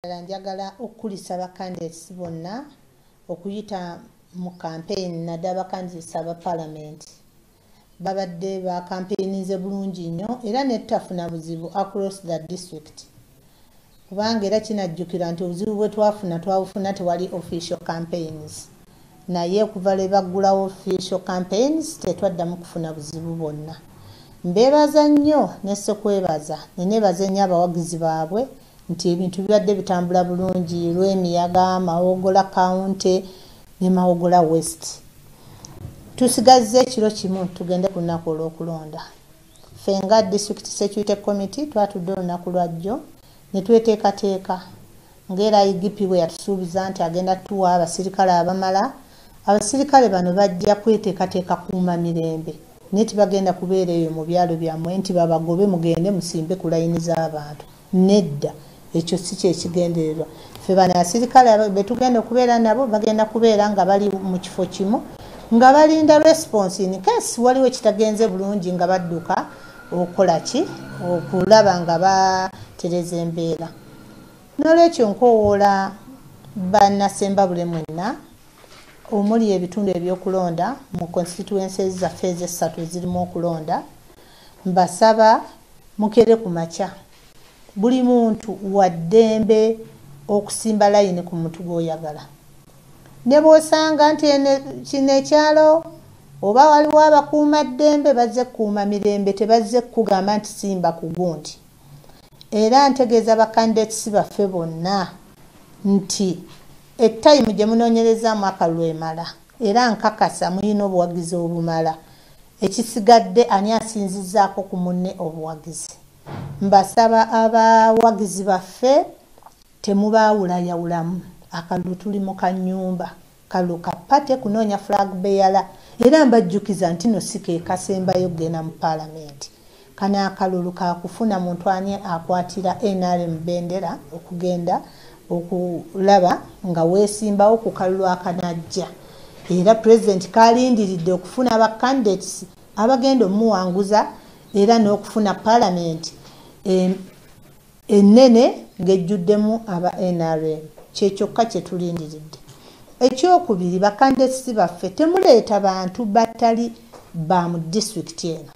Njagala okukulisa abakandidates bonna okuyita mu campaign naddala abakandidates aba parliament babadde ba campaigninze bulungi nnyo era netafuna buzibu across the district kubanga era kinajjukira nti obuzibu bwe twafuna tewali official campaigns naye okuva lwe baggulawo official campaigns tetwaddamu kufuna buzibu bwonna. Mbeebaza nnyo n'essekwebaza neneebaza ennyo abawagizi baabwe nti ebintu bibadde bitambula bulungi lw'emiyaga Mawogola County ne Mawogola West. Tusigazze ekiro kimu tugende ku lunaku olw'okulonda. Ffe nga District Security Committee twatudde olunaku lwajjo ne tweteekateeka ng'era IGP bwe yatusuubiza nti agenda tuwa abasirikale abamala. Abasirikale bano bajja kweteekateeka kuuma mirembe naye tibagenda kubeera eyo mu byalo byammwe nti babagobe mugende musimbe ku layini z'abantu. Nedda, ekyo si kyekigendererwa. Ffe bano abasirikale be tugenda okubeera nabo bagenda kubeera nga bali mu kifo kimu nga balinda response in case waliwo ekitagenze bulungi nga badduka okukola ki okulaba nga batereza embeera. N'olwekyo nkowoola bannasembabule mwenna omuli ebitundu ebyokulonda mu constituencies zaffe ez'essatu ezirimu okulonda mbasaba mukere ku makya buli muntu waddembe okusimba layini ku muntu gw'oyagala. Ne bw'osanga nti kino ekyalo oba waliwo abakuuma ddembe bazze kukuuma mirembe tebazze kukugamba nti simba ku gundi. Era ntegeeza abakandidates baffe bonna nti ettayimu gye munoonyerezaamu akalulu emala era nkakasa mulina obuwagizi obumala. Ekisigadde ani asinzizzaako ku munne obuwagizi. Mbasaba abawagizi baffe temubaawulayawulamu. Akalulu tuli mu kannyumba kalulu kapate kunoonya flag bearer era mbajjukiza nti no si ke kasembayo kugenda mu paalamenti. Kano akalulu kakufuna muntu ani akwatira NRM bendera okugenda okulaba nga weesimbawo ku kalulu akanajja. Era President kalindiridde okufuna abakandidates abagenda omuwanguza era n'okufuna paalamenti ennene ng'ejjuddemu aba NRM. Kyekyokka kye tulindiridde. Ekyokubiri bakandidates baffe temuleeta bantu batali ba mu district eno.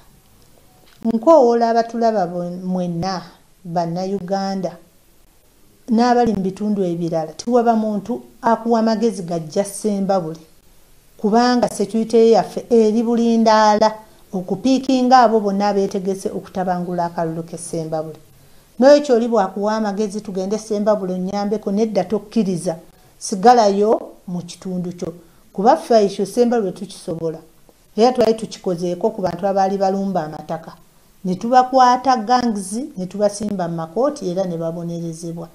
Nkowoola abatulaba mwenna bannayuganda n'abali mu bitundu ebirala tiwaba muntu akuwa amagezi gajja Ssembabule kubanga security yaffe eri bulindaala okupiikinga abo bonna abeetegese okutabangula akalulu ke Ssembabule. N'ekyo oli bwakuwa amagezi tugende Ssembabule onnyambeko nedda tokkiriza sigalayo mu kitundu kyo kuba ffe ekyo Ssembabule tukisobola era twali tukikozeeko ku bantu abaali balumba amataka ne tubakwata gangs ne tubasimba mu makooti era ne babonerezebwa.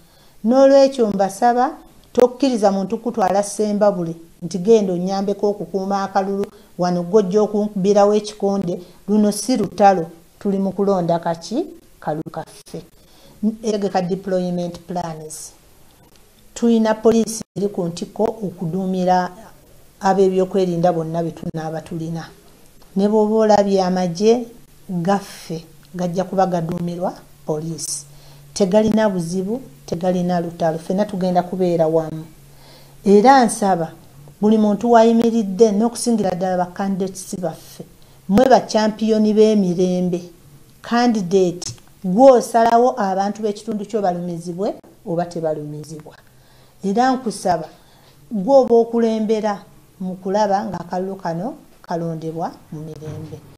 N'olwekyo mbasaba tokkiriza muntu kutwala Ssembabule nti genda onnyambeko okukuuma akalulu wano gojja okumbirawo ekikonde luno si lutalo tuli mu kulonda kaki kalulu kaffe. Egeka deployment plans tuyina poliisi eri ku ntikko okuduumira ab'ebyokwerinda bonna betunaaba tulina. Ne bw'oba olabye amagye gaffe gajja kuba gaduumirwa poliisi. Tegalina buzibu, tegalina lutalo, ffenna tugenda kubeera wamu. Era nsaba buli muntu wayimiridde n'okusingira ddala bakandidates baffe mwe bachampiyoni b'emirembe candidate gw'osalawo abantu b'ekitundu kyo balumizibwe oba tebalumizibwa. Era nkusaba gw'oba okulembera mu kulaba ng'akalulu kano kalondebwa mu mirembe.